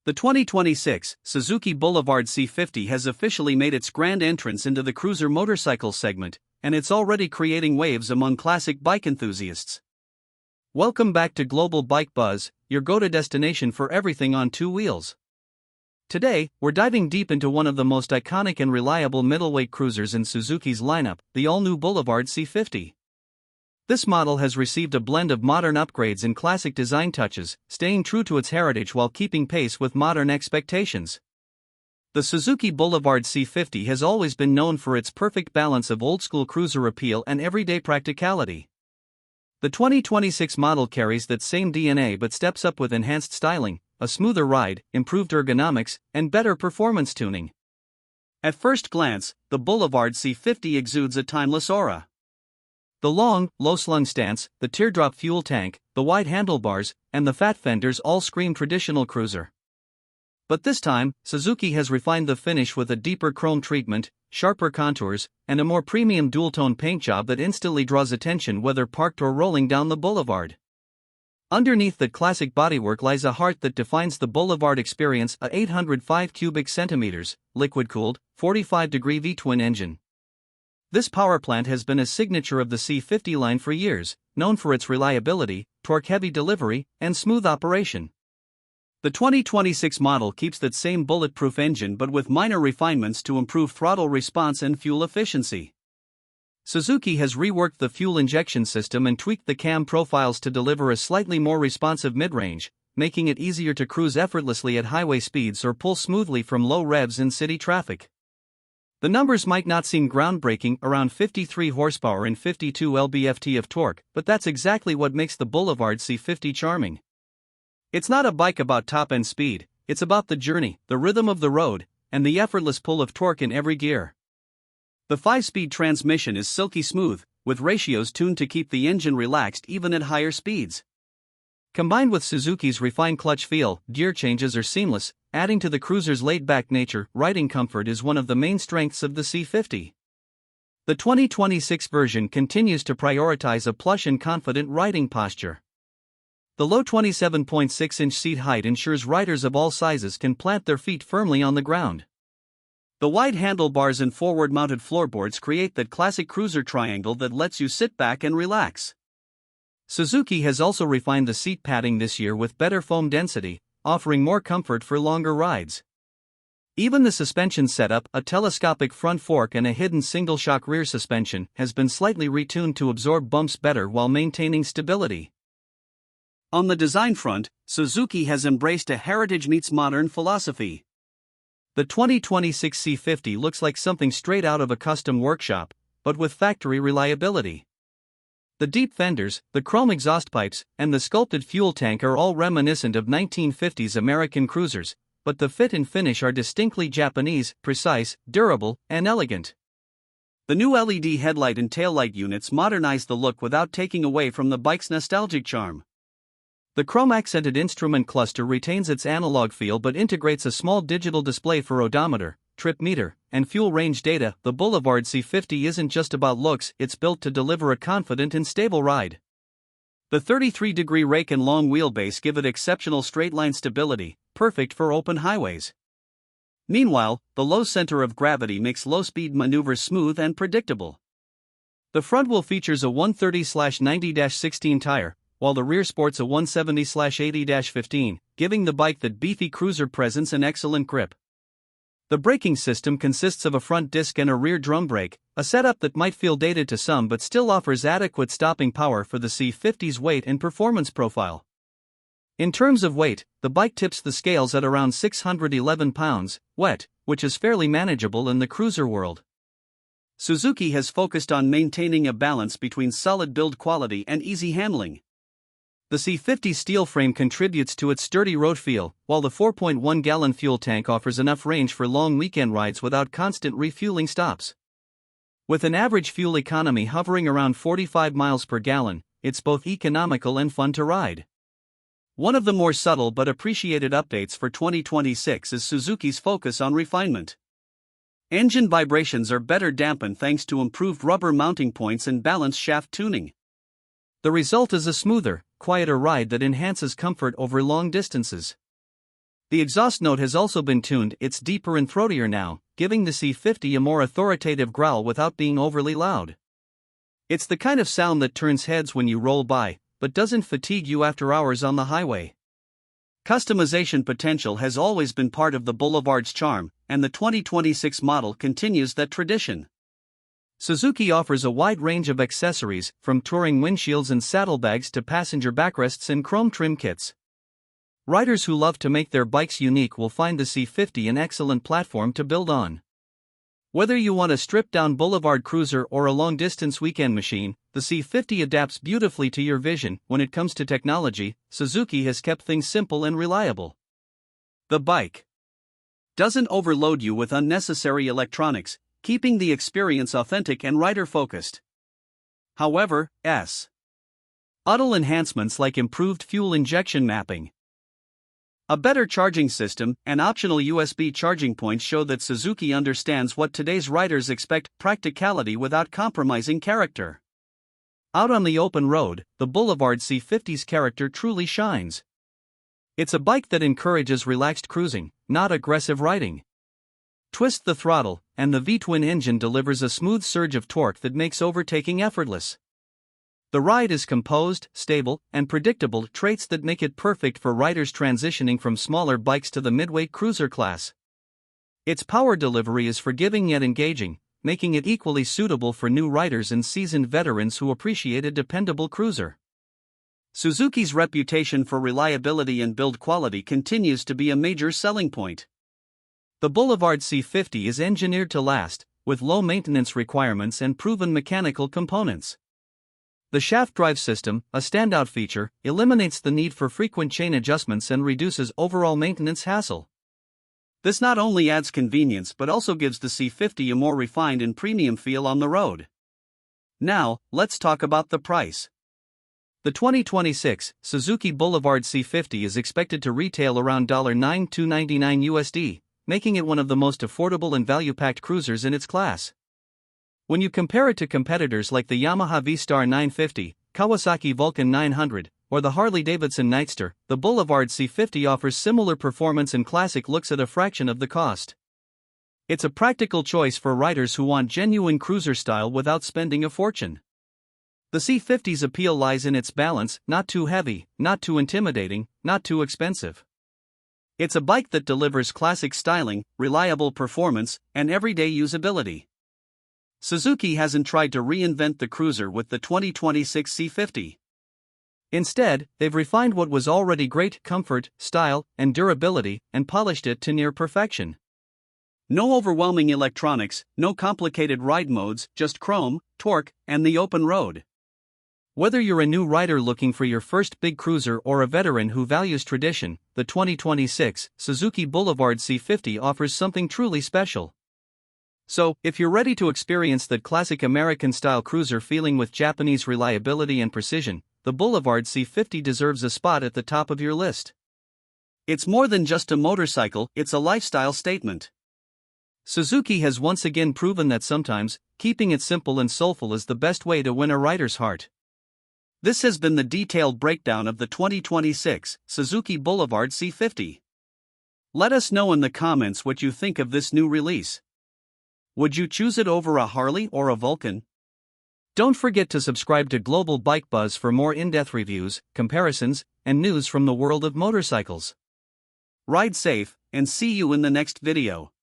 The 2026 Suzuki Boulevard C50 has officially made its grand entrance into the cruiser motorcycle segment, and it's already creating waves among classic bike enthusiasts. Welcome back to Global Bike Buzz, your go-to destination for everything on two wheels. Today, we're diving deep into one of the most iconic and reliable middleweight cruisers in Suzuki's lineup, the all-new Boulevard C50. This model has received a blend of modern upgrades and classic design touches, staying true to its heritage while keeping pace with modern expectations. The Suzuki Boulevard C50 has always been known for its perfect balance of old-school cruiser appeal and everyday practicality. The 2026 model carries that same DNA but steps up with enhanced styling, a smoother ride, improved ergonomics, and better performance tuning. At first glance, the Boulevard C50 exudes a timeless aura. The long, low-slung stance, the teardrop fuel tank, the wide handlebars, and the fat fenders all scream traditional cruiser. But this time, Suzuki has refined the finish with a deeper chrome treatment, sharper contours, and a more premium dual-tone paint job that instantly draws attention whether parked or rolling down the boulevard. Underneath that classic bodywork lies a heart that defines the Boulevard experience: a 805 cubic centimeters, liquid-cooled, 45-degree V-twin engine. This powerplant has been a signature of the C50 line for years, known for its reliability, torque-heavy delivery, and smooth operation. The 2026 model keeps that same bulletproof engine but with minor refinements to improve throttle response and fuel efficiency. Suzuki has reworked the fuel injection system and tweaked the cam profiles to deliver a slightly more responsive mid-range, making it easier to cruise effortlessly at highway speeds or pull smoothly from low revs in city traffic. The numbers might not seem groundbreaking, around 53 horsepower and 52 lb-ft of torque, but that's exactly what makes the Boulevard C50 charming. It's not a bike about top-end speed, it's about the journey, the rhythm of the road, and the effortless pull of torque in every gear. The 5-speed transmission is silky smooth, with ratios tuned to keep the engine relaxed even at higher speeds. Combined with Suzuki's refined clutch feel, gear changes are seamless, adding to the cruiser's laid-back nature. Riding comfort is one of the main strengths of the C50. The 2026 version continues to prioritize a plush and confident riding posture. The low 27.6-inch seat height ensures riders of all sizes can plant their feet firmly on the ground. The wide handlebars and forward-mounted floorboards create that classic cruiser triangle that lets you sit back and relax. Suzuki has also refined the seat padding this year with better foam density, offering more comfort for longer rides. Even the suspension setup, a telescopic front fork and a hidden single-shock rear suspension, has been slightly retuned to absorb bumps better while maintaining stability. On the design front, Suzuki has embraced a heritage-meets-modern philosophy. The 2026 C50 looks like something straight out of a custom workshop, but with factory reliability. The deep fenders, the chrome exhaust pipes, and the sculpted fuel tank are all reminiscent of 1950s American cruisers, but the fit and finish are distinctly Japanese, precise, durable, and elegant. The new LED headlight and taillight units modernize the look without taking away from the bike's nostalgic charm. The chrome-accented instrument cluster retains its analog feel but integrates a small digital display for odometer, trip meter, and fuel range data. The Boulevard C50 isn't just about looks, it's built to deliver a confident and stable ride. The 33-degree rake and long wheelbase give it exceptional straight-line stability, perfect for open highways. Meanwhile, the low center of gravity makes low-speed maneuvers smooth and predictable. The front wheel features a 130/90-16 tire, while the rear sports a 170/80-15, giving the bike that beefy cruiser presence and excellent grip. The braking system consists of a front disc and a rear drum brake, a setup that might feel dated to some but still offers adequate stopping power for the C50's weight and performance profile. In terms of weight, the bike tips the scales at around 611 pounds, wet, which is fairly manageable in the cruiser world. Suzuki has focused on maintaining a balance between solid build quality and easy handling. The C50 steel frame contributes to its sturdy road feel, while the 4.1-gallon fuel tank offers enough range for long weekend rides without constant refueling stops. With an average fuel economy hovering around 45 miles per gallon, it's both economical and fun to ride. One of the more subtle but appreciated updates for 2026 is Suzuki's focus on refinement. Engine vibrations are better dampened thanks to improved rubber mounting points and balanced shaft tuning. The result is a smoother, quieter ride that enhances comfort over long distances. The exhaust note has also been tuned, it's deeper and throatier now, giving the C50 a more authoritative growl without being overly loud. It's the kind of sound that turns heads when you roll by, but doesn't fatigue you after hours on the highway. Customization potential has always been part of the Boulevard's charm, and the 2026 model continues that tradition. Suzuki offers a wide range of accessories, from touring windshields and saddlebags to passenger backrests and chrome trim kits. Riders who love to make their bikes unique will find the C50 an excellent platform to build on. Whether you want a stripped-down boulevard cruiser or a long-distance weekend machine, the C50 adapts beautifully to your vision. When it comes to technology, Suzuki has kept things simple and reliable. The bike doesn't overload you with unnecessary electronics, keeping the experience authentic and rider-focused. However, subtle enhancements like improved fuel injection mapping, a better charging system, and optional USB charging points show that Suzuki understands what today's riders expect: practicality without compromising character. Out on the open road, the Boulevard C50's character truly shines. It's a bike that encourages relaxed cruising, not aggressive riding. Twist the throttle, and the V-twin engine delivers a smooth surge of torque that makes overtaking effortless. The ride is composed, stable, and predictable, traits that make it perfect for riders transitioning from smaller bikes to the midweight cruiser class. Its power delivery is forgiving yet engaging, making it equally suitable for new riders and seasoned veterans who appreciate a dependable cruiser. Suzuki's reputation for reliability and build quality continues to be a major selling point. The Boulevard C50 is engineered to last, with low maintenance requirements and proven mechanical components. The shaft drive system, a standout feature, eliminates the need for frequent chain adjustments and reduces overall maintenance hassle. This not only adds convenience but also gives the C50 a more refined and premium feel on the road. Now, let's talk about the price. The 2026 Suzuki Boulevard C50 is expected to retail around $9,299 USD, making it one of the most affordable and value-packed cruisers in its class. When you compare it to competitors like the Yamaha V-Star 950, Kawasaki Vulcan 900, or the Harley-Davidson Nightster, the Boulevard C50 offers similar performance and classic looks at a fraction of the cost. It's a practical choice for riders who want genuine cruiser style without spending a fortune. The C50's appeal lies in its balance: not too heavy, not too intimidating, not too expensive. It's a bike that delivers classic styling, reliable performance, and everyday usability. Suzuki hasn't tried to reinvent the cruiser with the 2026 C50. Instead, they've refined what was already great: comfort, style, and durability, and polished it to near perfection. No overwhelming electronics, no complicated ride modes, just chrome, torque, and the open road. Whether you're a new rider looking for your first big cruiser or a veteran who values tradition, the 2026 Suzuki Boulevard C50 offers something truly special. So, if you're ready to experience that classic American-style cruiser feeling with Japanese reliability and precision, the Boulevard C50 deserves a spot at the top of your list. It's more than just a motorcycle, it's a lifestyle statement. Suzuki has once again proven that sometimes, keeping it simple and soulful is the best way to win a rider's heart. This has been the detailed breakdown of the 2026 Suzuki Boulevard C50. Let us know in the comments what you think of this new release. Would you choose it over a Harley or a Vulcan? Don't forget to subscribe to Global Bike Buzz for more in-depth reviews, comparisons, and news from the world of motorcycles. Ride safe, and see you in the next video.